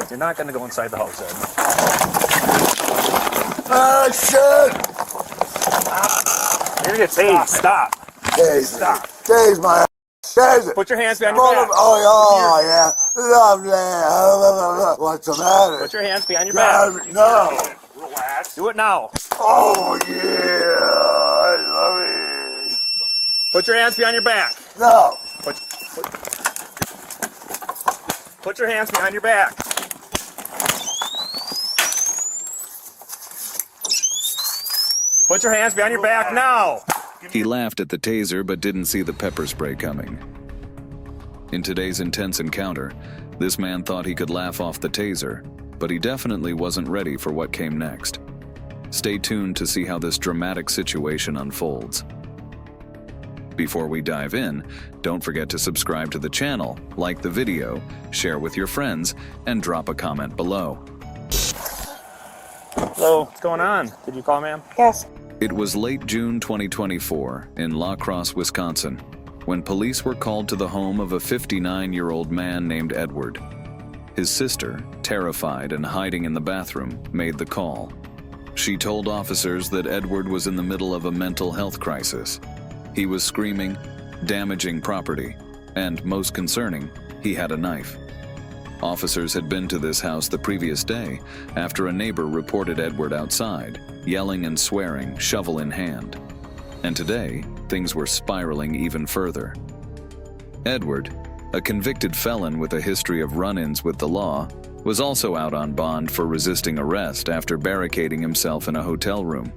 You're not going to go inside the house, Ed. Ah, shit! You're going to get tased. Stop. Tase. Stop. Tase my ass. Tase it. Put your hands behind your back. Oh, yeah. Lovely. What's the matter? Put your hands behind your back. No. Relax. Do it now. Oh, yeah. I love it. Put your hands behind your back. No. Put your hands behind your back. Put your hands behind your back now. He laughed at the taser but didn't see the pepper spray coming. In today's intense encounter, this man thought he could laugh off the taser, but he definitely wasn't ready for what came next. Stay tuned to see how this dramatic situation unfolds. Before we dive in, don't forget to subscribe to the channel, like the video, share with your friends, and drop a comment below. Hello, what's going on? Did you call, ma'am? Yes. It was late June 2024 in Crosse, Wisconsin, when police were called to the home of a 59-year-old man named Edward. His sister, terrified and hiding in the bathroom, made the call. She told officers that Edward was in the middle of a mental health crisis. He was screaming, damaging property, and, most concerning, he had a knife. Officers had been to this house the previous day after a neighbor reported Edward outside, yelling and swearing, shovel in hand. And today, things were spiraling even further. Edward, a convicted felon with a history of run-ins with the law, was also out on bond for resisting arrest after barricading himself in a hotel room.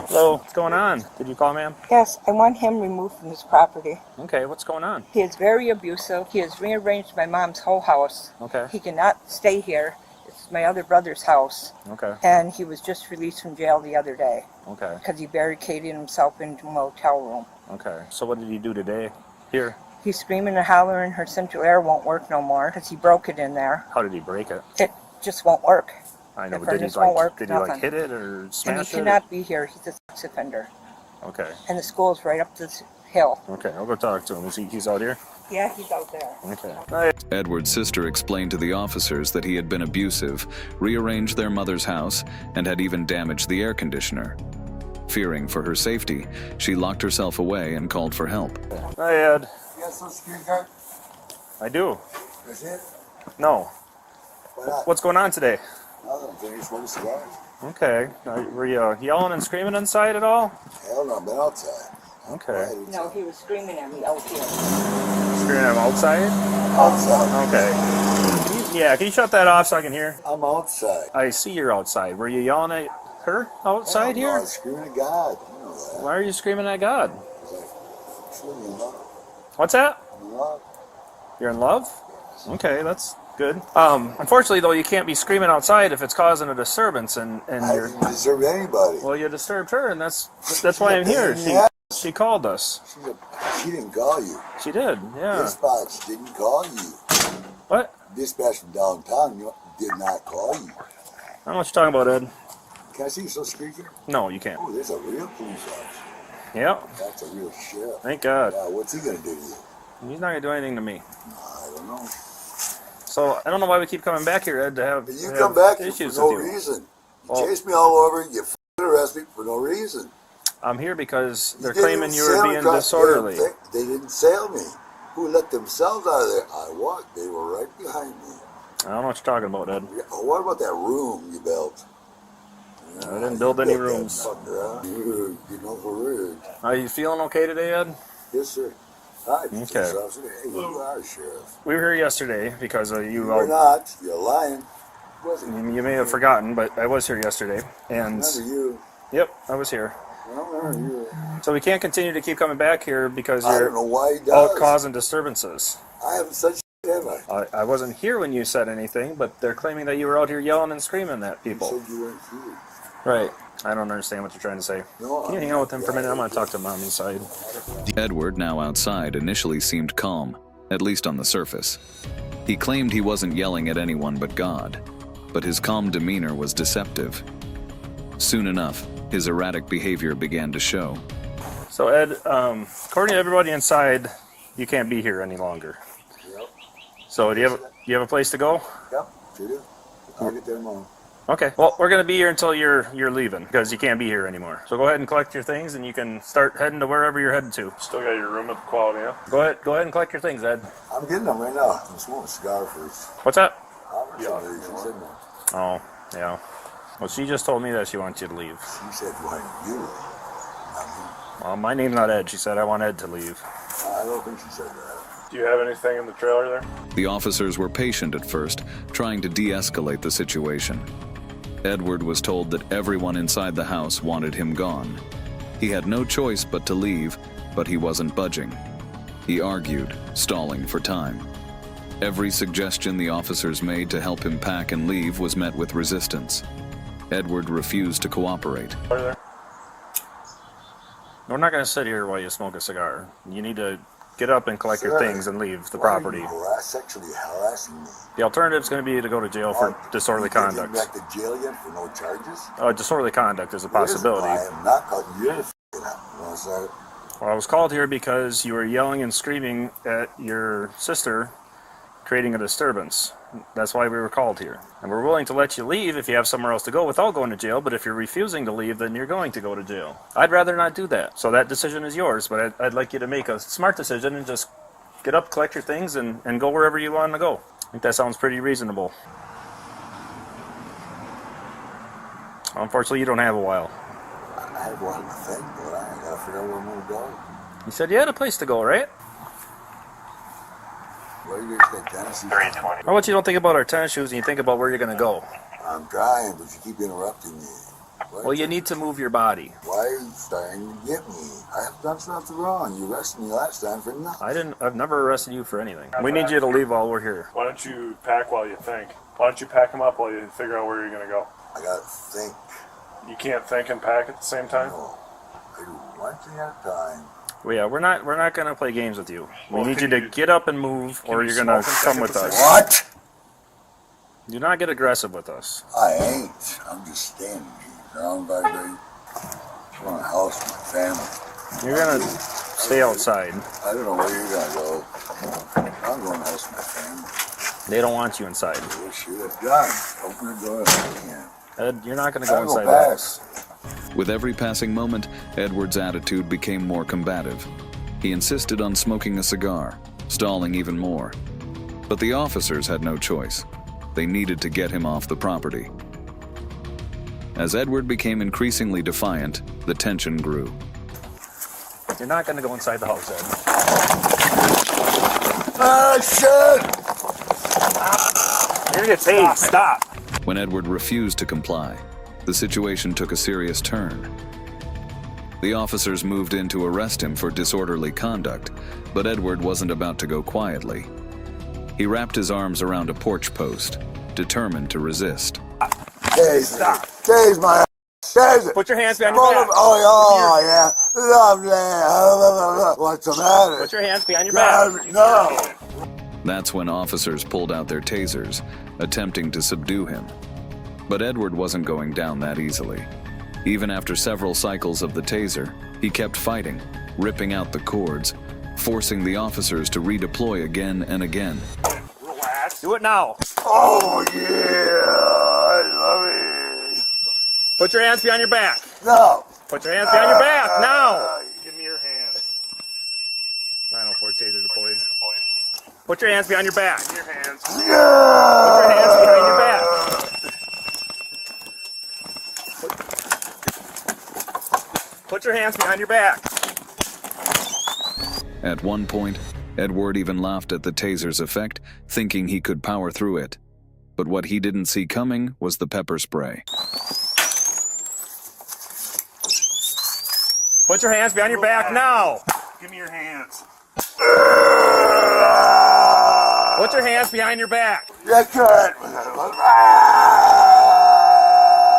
Hello, what's going on? Did you call, ma'am? Yes, I want him removed from his property. Okay, what's going on? He is very abusive. He has rearranged my mom's whole house. Okay. He cannot stay here. It's my other brother's house. Okay. And he was just released from jail the other day. Okay. Because he barricaded himself into a motel room. Okay. So what did he do today? Here? He's screaming and hollering. Her central air won't work no more because he broke it in there. How did he break it? It just won't work. I know, The but did he furnace won't work, hit nothing. it or smash it? And he cannot be here. He's a sex offender. Okay. And the school's right up this hill. Okay, I'll go talk to him. He's out here? Yeah, he's out there. Okay. Edward's sister explained to the officers that he had been abusive, rearranged their mother's house, and had even damaged the air conditioner. Fearing for her safety, she locked herself away and called for help. Hi, Ed. You got some security card? I do. That's it? No. Why not? What's going on today? Nothing. Finish smoking cigars. Okay. Were you yelling and screaming inside at all? Hell no, I've been outside. Okay. No, he was screaming at me out here. Screaming at him outside? Outside. Okay. Can you shut that off so I can hear? I'm outside. I see you're outside. Were you yelling at her outside Hell no, here? I was screaming at God. You know that. Why are you screaming at God? It's like, screaming in love. What's that? In love. You're in love? Okay, that's good. Unfortunately, though, you can't be screaming outside if it's causing a disturbance, and I you're... didn't disturb anybody. Well, you disturbed her, and that's why I'm here. She called us. She didn't call you. She did, yeah. Dispatch didn't call you. What? Dispatch from downtown did not call you. I don't know what you're talking about, Ed. Can I see you so squeaky? No, you can't. Oh, there's a real police officer. Yep. That's a real sheriff. Thank God. Yeah, what's he gonna do to you? He's not going to do anything to me. I don't know. So, I don't know why we keep coming back here, Ed, to have, But you come back here issues for no with you. reason. You Well- chase me all over, you arrest me for no reason. I'm here because they're You didn't claiming you sail were being across- disorderly. They didn't sail me. Who let themselves out of there? I walked. They were right behind me. I don't know what you're talking about, Ed. What about that room you built? I didn't build any You built that rooms. fucker, huh? You know, for rude. Are you feeling okay today, Ed? Yes, sir. Hi, Okay. police officer. Hey, you are sheriff. We were here yesterday because you You're not. You're lying. Wasn't you? You may have forgotten, but I was here yesterday, and Remember you. yep, I was here. I don't remember you. So we can't continue to keep coming back here because I don't you're know why he out does. causing disturbances. I haven't said shit, have I? I wasn't here when you said anything, but they're claiming that you were out here yelling and screaming at You people. said you weren't here. Right. I don't understand what you're trying to say. No, Can you hang out with him for a minute? I'm going to talk to Mom inside. Edward, now outside, initially seemed calm, at least on the surface. He claimed he wasn't yelling at anyone but God, but his calm demeanor was deceptive. Soon enough, his erratic behavior began to show. So Ed, according to everybody inside, you can't be here any longer. Yep. So do you have You have a place to go? Yep, sure do. I'll get there tomorrow. Okay. Well, we're gonna be here until you're leaving because you can't be here anymore. So go ahead and collect your things, and you can start heading to wherever you're headed to. Still got your room at the Quality, huh? Go ahead and collect your things, Ed. I'm getting them right now. I'm smoking a cigar first. What's that? She's sitting there. Oh, yeah. Well, she just told me that she wants you to leave. She said, why you? Not me. Well, my name's not Ed. She said I want Ed to leave. I don't think she said that. Do you have anything in the trailer there? The officers were patient at first, trying to de-escalate the situation. Edward was told that everyone inside the house wanted him gone. He had no choice but to leave, but he wasn't budging. He argued, stalling for time. Every suggestion the officers made to help him pack and leave was met with resistance. Edward refused to cooperate. Are there? We're not going to sit here while you smoke a cigar. You need to get up and collect your Sir, things and leave the why are property. you sexually harassing me? The alternative is going to be to go to jail for disorderly You can't conduct. get back to jail yet for no charges? Disorderly conduct is a possibility. I am not cutting your f***ing up. You know what I'm saying? Well, I was called here because you were yelling and screaming at your sister, creating a disturbance. That's why we were called here. And we're willing to let you leave if you have somewhere else to go without going to jail, but if you're refusing to leave, then you're going to go to jail. I'd rather not do that. So that decision is yours, but I'd like you to make a smart decision and just get up, collect your things, and go wherever you want to go. I think that sounds pretty reasonable. Unfortunately, you don't have a while. I have one to think, but I gotta figure out where I'm gonna go. You said you had a place to go, right? Where do you guys think Tennessee? 320. How about you don't think about our tennis shoes and you think about where you're going to go? I'm trying, but you keep interrupting me. Well, you need to move your body. Why are you starting to get me? I have done something wrong. You arrested me last time for nothing. I've never arrested you for anything. We need you to leave while we're here. Why don't you pack while you think? Why don't you pack them up while you figure out where you're going to go? I gotta think. You can't think and pack at the same time? No. I do one thing at a time. Well, yeah, we're not going to play games with you. We Well, need you can to you- get up and move, or you you're going to smoke and come think with at the us. same What? Do not get aggressive with us. I ain't. I'm just standing here. Ground vibrate. I'm in a house with my family. You're going to stay outside. I don't know where you're gonna go. I'm going to the house with my family. They don't want you inside. Oh, shoot, done. Open the door. I can't. Ed, you're not going to go I'll inside go the back. house. With every passing moment, Edward's attitude became more combative. He insisted on smoking a cigar, stalling even more. But the officers had no choice. They needed to get him off the property. As Edward became increasingly defiant, the tension grew. You're not going to go inside the house, Ed. Ah, shit! You're going to get tased. Stop. When Edward refused to comply, the situation took a serious turn. The officers moved in to arrest him for disorderly conduct, but Edward wasn't about to go quietly. He wrapped his arms around a porch post, determined to resist. Tase me. Tase my ass. Tase it. Put your hands behind your back. Oh, yeah. Lovely. What's the matter? Put your hands behind your back. No. That's when officers pulled out their tasers, attempting to subdue him. But Edward wasn't going down that easily. Even after several cycles of the taser, he kept fighting, ripping out the cords, forcing the officers to redeploy again and again. Relax. Do it now. Oh, yeah. I love it. Put your hands behind your back. No. Put your hands behind your back. Now. Give me your hands. 904 taser deployed. Put your hands behind your back. Give me your hands. Put your hands behind your back. Put your hands behind your back. At one point, Edward even laughed at the taser's effect, thinking he could power through it. But what he didn't see coming was the pepper spray. Put your hands behind your back now. Give me your hands. Put your hands behind your back. You could.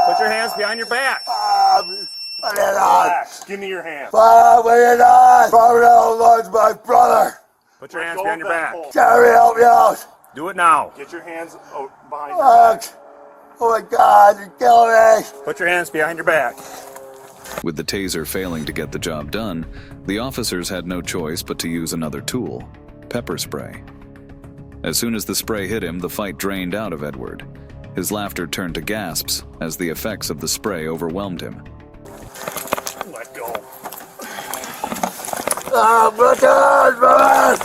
Put your hands behind your back. Put it on. Relax. Give me your hands. Put it on. Probably Lord's my brother. Put your hands Go behind your of that back. pole. Jerry, help me out. Do it now. Get your hands behind your Fuck. Oh my God, you're killing me. Put your hands behind your back. With the taser failing to get the job done, the officers had no choice but to use another tool, pepper spray. As soon as the spray hit him, the fight drained out of Edward. His laughter turned to gasps as the effects of the spray overwhelmed him. Let go. Ah, brothers, brothers!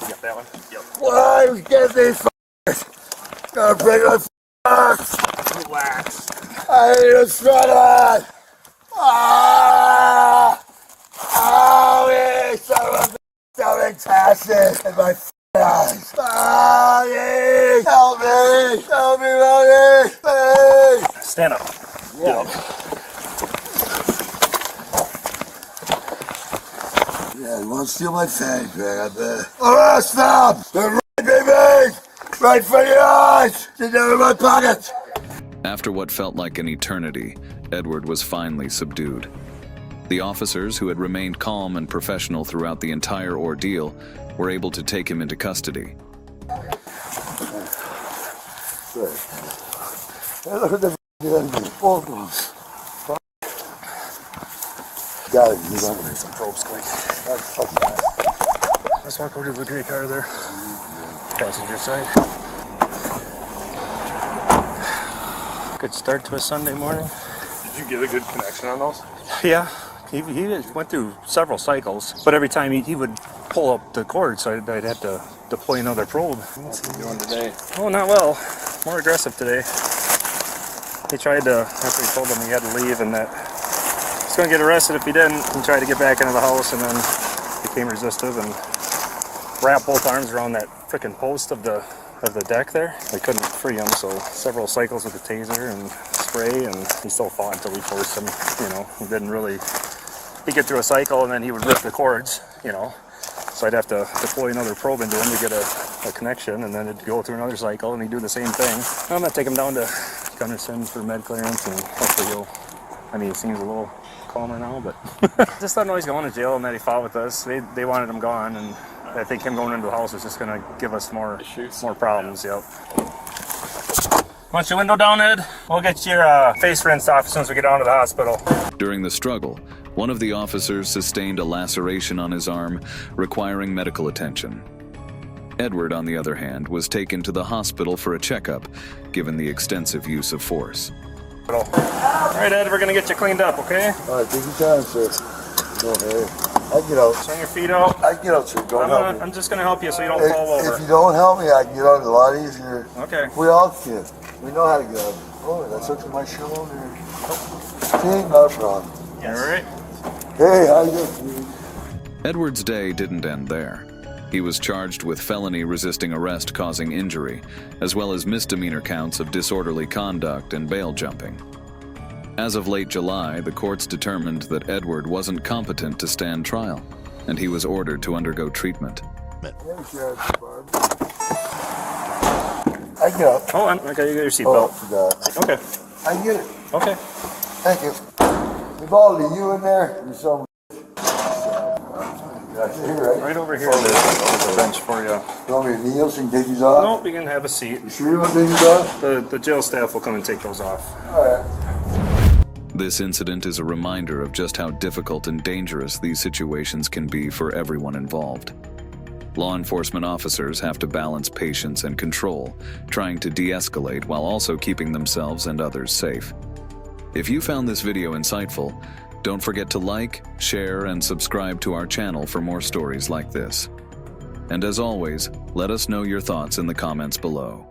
You got that one? Yep. Why you get these f***ers? Gotta break my f***ers! Relax. I need a struggle! Ah! Oh, yeah, son of a bitch! Fantastic! In my eyes! Ah, yeah! Help me! Help me, Ronnie! Please! Stand up. Yeah. Yeah, you want to steal my fanny pack, I bet. Arrest them! They're right, baby! Right for your eyes! Get down in my pocket! After what felt like an eternity, Edward was finally subdued. The officers, who had remained calm and professional throughout the entire ordeal, were able to take him into custody. Hey, look at the both of them. Got it, he's on Some probes quick. That's fucking nice. Let's walk over to the gray car there. Passenger side. Good start to a Sunday morning. Did you get a good connection on those? Yeah, he went through several cycles, but every time he would pull up the cord, so I'd have to deploy another probe. What's he doing today? Oh, not well. More aggressive today. He tried to, after he told him he had to leave and that he's going to get arrested if he didn't, he tried to get back into the house and then became resistive and wrapped both arms around that frickin' post of the deck there. They couldn't free him, so several cycles with the taser and spray, and he still fought until we forced him. You know, he didn't really. He'd get through a cycle and then he would rip the cords. You know, so I'd have to deploy another probe into him to get a connection, and then it'd go through another cycle, and he'd do the same thing. I'm gonna take him down to Gunderson for med clearance, and hopefully he'll. I mean, he seems a little calmer now, but just don't know he's going to jail and that he fought with us. They wanted him gone, and I think him going into the house is just going to give us more problems. Yep. Want your window down, Ed? We'll get your face rinsed off as soon as we get down to the hospital. During the struggle, one of the officers sustained a laceration on his arm, requiring medical attention. Edward, on the other hand, was taken to the hospital for a checkup, given the extensive use of force. All right, Ed, we're going to get you cleaned up, okay? All right, take your time, sir. No hurry. I can get out. Swing your feet out. I can get out, sir. Don't help me. I'm just going to help you so you don't fall over. If you don't help me, I can get out a lot easier. Okay. We all can. We know how to get out. Oh, that's up to my shoulder. See, not a problem. Yes. All right. Hey, how you doing? Edward's day didn't end there. He was charged with felony resisting arrest causing injury, as well as misdemeanor counts of disorderly conduct and bail jumping. As of late July, the courts determined that Edward wasn't competent to stand trial, and he was ordered to undergo treatment. Hey, Sheriff Barb. I can get out. Hold on. Okay, you get your Oh, seatbelt. forgot. Okay. I can get it. Okay. Thank you. Vivaldi, you in there? You're so. Right? Right over here. There's a bench for you. You want me to kneel so you can take these off? Nope, you can have a seat. You sure you want to take these off? The jail staff will come and take those off. All right. This incident is a reminder of just how difficult and dangerous these situations can be for everyone involved. Law enforcement officers have to balance patience and control, trying to de-escalate while also keeping themselves and others safe. If you found this video insightful, don't forget to like, share, and subscribe to our channel for more stories like this. And as always, let us know your thoughts in the comments below.